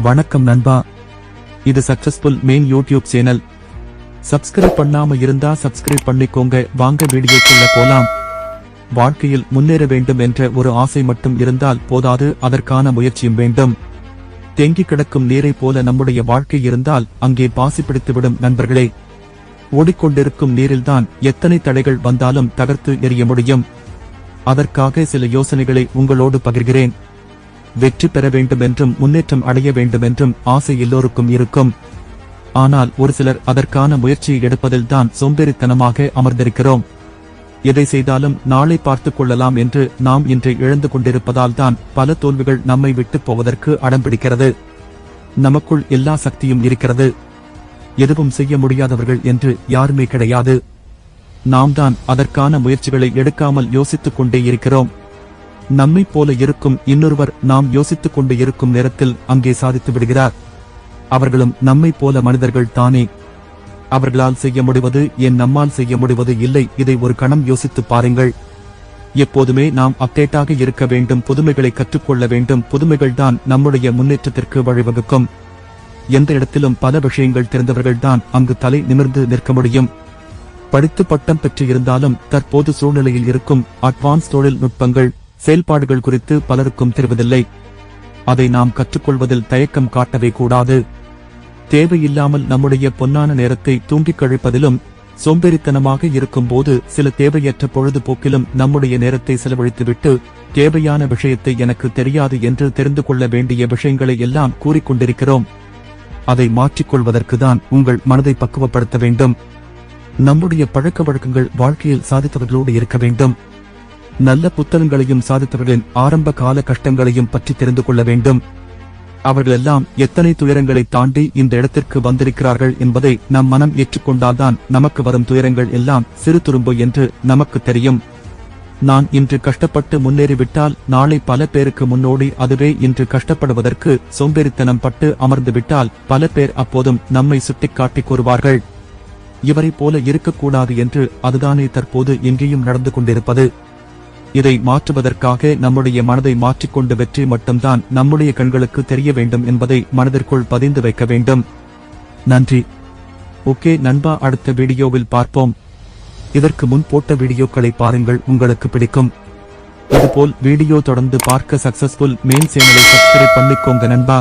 வணக்கம் நண்பா, இது successful main YouTube channel. Subscribe பண்ணாம இருந்தா சப்ஸ்கிரைப் பண்ணிக்கோங்க. வாங்க வீடியோக்குள்ள போலாம். வாழ்க்கையில் முன்னேற வேண்டும் என்ற ஒரு ஆசை மட்டும் இருந்தால் போதாது, அதற்கான முயற்சியும் வேண்டும். தேங்கி கிடக்கும் நீரை போல நம்முடைய வாழ்க்கை இருந்தால் அங்கே பாசி பிடித்துவிடும் நண்பர்களே. ஓடிக்கொண்டிருக்கும் நீரில்தான் எத்தனை தடைகள் வந்தாலும் தகர்த்து எறிய முடியும். அதற்காக சில யோசனைகளை உங்களோடு பகிர்கிறேன். வெற்றி பெற வேண்டும் என்றும் முன்னேற்றம் அடைய வேண்டும் என்றும் ஆசை எல்லோருக்கும் இருக்கும். ஆனால் ஒரு சிலர் அதற்கான முயற்சியை எடுப்பதில்தான் சோம்பேறித்தனமாக அமர்ந்திருக்கிறோம். எதை செய்தாலும் நாளை பார்த்துக் கொள்ளலாம் என்று நாம் இன்று இழந்து கொண்டிருப்பதால் தான் பல தோல்விகள் நம்மை விட்டு போவதற்கு அடம்பிடிக்கிறது. நமக்குள் எல்லா சக்தியும் இருக்கிறது. எதுவும் செய்ய முடியாதவர்கள் என்று யாருமே கிடையாது. நாம் தான் அதற்கான முயற்சிகளை எடுக்காமல் யோசித்துக் கொண்டே இருக்கிறோம். நம்மை போல இருக்கும் இன்னொருவர் நாம் யோசித்துக் கொண்டு இருக்கும் நேரத்தில் அங்கே சாதித்து விடுகிறார். அவர்களும் நம்மை போல மனிதர்கள் தானே. அவர்களால் செய்ய முடிவது ஏன் நம்மால் செய்ய முடிவது இல்லை? இதை ஒரு கணம் யோசித்து பாருங்கள். எப்போதுமே நாம் அப்டேட்டாக இருக்க வேண்டும். புதுமைகளை கற்றுக்கொள்ள வேண்டும். புதுமைகள் தான் நம்முடைய முன்னேற்றத்திற்கு வழிவகுக்கும். எந்த இடத்திலும் பல விஷயங்கள் தெரிந்தவர்கள்தான் அங்கு தலை நிமிர்ந்து நிற்க முடியும். படித்து பட்டம் பெற்று இருந்தாலும் தற்போது சூழ்நிலையில் இருக்கும் அட்வான்ஸ் தொழில்நுட்பங்கள், செயல்பாடுகள் குறித்து பலருக்கும் தெரிவதில்லை. அதை நாம் கற்றுக்கொள்வதில் தயக்கம் காட்டவே கூடாது. தேவையில்லாமல் நம்முடைய பொன்னான நேரத்தை தூங்கிக் கழிப்பதிலும், சோம்பேறித்தனமாக இருக்கும் போது சில தேவையற்ற பொழுதுபோக்கிலும் நம்முடைய நேரத்தை செலவழித்துவிட்டு தேவையான விஷயத்தை எனக்கு தெரியாது என்று தெரிந்து கொள்ள வேண்டிய விஷயங்களை எல்லாம் கூறிக்கொண்டிருக்கிறோம். அதை மாற்றிக்கொள்வதற்குதான் உங்கள் மனதை பக்குவப்படுத்த வேண்டும். நம்முடைய பழக்க வழக்கங்கள் வாழ்க்கையில் சாதித்தவர்களோடு இருக்க வேண்டும். நல்ல புத்தகங்களையும் சாதித்தவர்களின் ஆரம்ப கால கஷ்டங்களையும் பற்றி தெரிந்து கொள்ள வேண்டும். அவர்களெல்லாம் எத்தனை துயரங்களை தாண்டி இந்த இடத்திற்கு வந்திருக்கிறார்கள் என்பதை நம் மனம் ஏற்றுக்கொண்டால்தான் நமக்கு வரும் துயரங்கள் எல்லாம் சிறு துரும்பு என்று நமக்கு தெரியும். நான் இன்று கஷ்டப்பட்டு முன்னேறிவிட்டால் நாளை பல பேருக்கு முன்னோடி அதுவே இன்று கஷ்டப்படுவதற்கு சோம்பேறித்தனம் பட்டு அமர்ந்து விட்டால் பல பேர் அப்போதும் நம்மை சுட்டிக்காட்டி கூறுவார்கள். இவரை போல இருக்கக்கூடாது என்று. அதுதானே தற்போது எங்கேயும் நடந்து கொண்டிருப்பது. இதை மாற்றுவதற்காக நம்முடைய மனதை மாற்றிக்கொண்டு வெற்றி மட்டும்தான் நம்முடைய கண்களுக்கு தெரிய வேண்டும் என்பதை மனதிற்குள் பதிந்து வைக்க வேண்டும். நன்றி. ஓகே நண்பா, அடுத்த வீடியோவில் பார்ப்போம். இதற்கு முன் போட்ட வீடியோக்களை பாருங்கள், உங்களுக்கு பிடிக்கும். இதுபோல் வீடியோ தொடர்ந்து பார்க்க சக்சஸ்ஃபுல் மெயின் சேனலை சப்ஸ்கிரைப் பண்ணிக்கோங்க நண்பா.